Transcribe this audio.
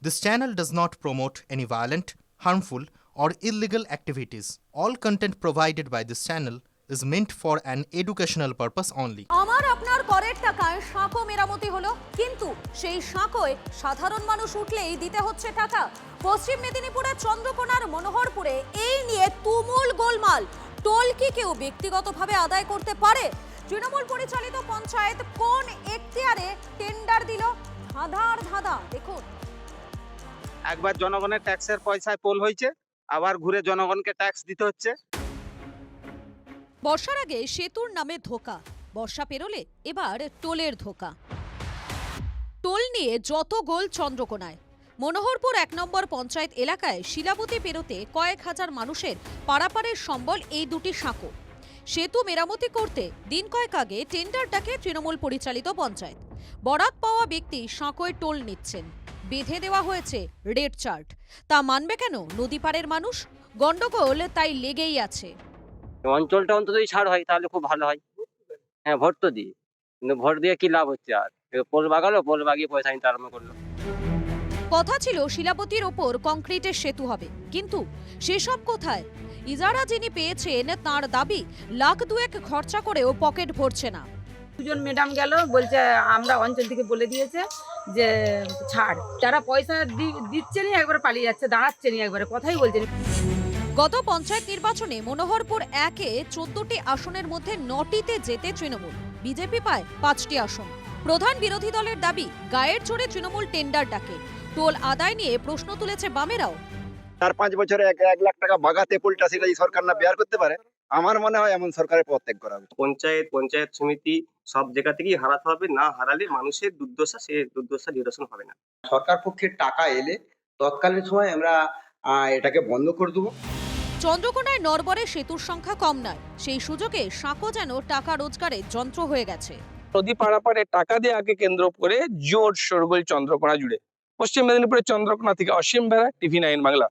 This channel does not promote any violent, harmful, or illegal activities. All content provided by this channel is meant for an educational purpose only. আমার আপনার করের টাকায় সাঁকো মেরামতি হলো, কিন্তু সেই সাঁকোয় সাধারণ মানুষ উঠলেই দিতে হচ্ছে টাকা। পশ্চিম মেদিনীপুরের চন্দ্রকোনার মনোহরপুরে এই নিয়ে তুমুল গোলমাল। টোল কি কেউ ব্যক্তিগতভাবে আদায় করতে পারে? তৃণমূল পরিচালিত পঞ্চায়েত কোন এখতিয়ারে টেন্ডার দিল? ধাঁধার ধাঁধা দেখুন। একবার জনগণের ট্যাক্সের পয়সায় পোল হয়েছে, আবার ঘুরে জনগণকে ট্যাক্স দিতে হচ্ছে। বর্ষার আগে সেতুর নামে ধোঁকা, বর্ষা পেরোলে এবার টোলের ধোঁকা। টোল নিয়ে যত গোল চন্দ্রকোনায়। মনোহরপুর 1 নম্বর পঞ্চায়েত এলাকায় শিলাবতী পেরোতে কয়েক হাজার মানুষের পারাপারের সম্বল এই দুটি সাঁকো। সেতু মেরামতি করতে দিন কয়েক আগে টেন্ডার ডাকে তৃণমূল পরিচালিত পঞ্চায়েত। বরাত পাওয়া ব্যক্তি সাঁকোয় টোল নিচ্ছেন। বেঁধে দেওয়া হয়েছে রেড চার্ট। তা মানবে কেন নদী পাড়ের মানুষ? গন্ডগোল তাই লেগেই আছে। অঞ্চলটা অন্তত ছাড় হয় তাহলে খুব ভালো হয়। হ্যাঁ, ভোট তো দিই, কিন্তু ভোট দিয়ে কি লাভ হচ্ছে? আর পোল বাগালো, পোল বাগিয়ে পয়সা নিতে আরম্ভ করলো। কথা ছিল শিলাবতীর ওপর কংক্রিটের সেতু হবে, কিন্তু সেসব কোথায়? ইজারা যিনি পেয়েছেন তার দাবি লাখ দুয়েক খরচা করেও পকেট ভরছে না। দুজন ম্যাডাম গেল, বলছে আমরা অঞ্চল থেকে বলে দিয়েছে যে ছাড়। যারা পয়সা দিচ্ছে না একবার পালিয়ে যাচ্ছে, দাঁড়াচ্ছে না, একবারে কথাই বলছে না। গত পঞ্চায়েত নির্বাচনে মনোহরপুর 1-এ 14টি আসনের মধ্যে 9টিতে জেতে তৃণমূল। বিজেপি পায় 5টি আসন। প্রধান বিরোধী দলের দাবি গায়ের জোরে তৃণমূল টেন্ডার ডাকে। টোল আদায় নিয়ে প্রশ্ন তুলেছে বামেরাও। 4-5 বছরে 1 লাখ টাকা বাগাতে পোলটা সেটা এই সরকার না বেয়ার করতে পারে, আমার মনে হয় এমন সরকারের পদত্যাগ করা উচিত। পঞ্চায়েত সমিতি সব জায়গা থেকেই হারাতে হবে, না হারালে মানুষের দুর্দশা নিরসন হবে না। সরকার পক্ষের টাকা এলে তৎকালীন সময় আমরা এটাকে বন্ধ করে দেবো। চন্দ্রকোনায় নরবরে সেতুর সংখ্যা কম নয়, সেই সুযোগে সাঁকো যেন টাকা রোজগারের যন্ত্র হয়ে গেছে। নদী পারাপারে টাকা দেওয়াকে কেন্দ্র করে জোর শোরগোল চন্দ্রকোনা জুড়ে। পশ্চিম মেদিনীপুরের চন্দ্রকোনা থেকে অসীম বেড়া, TV9 বাংলা।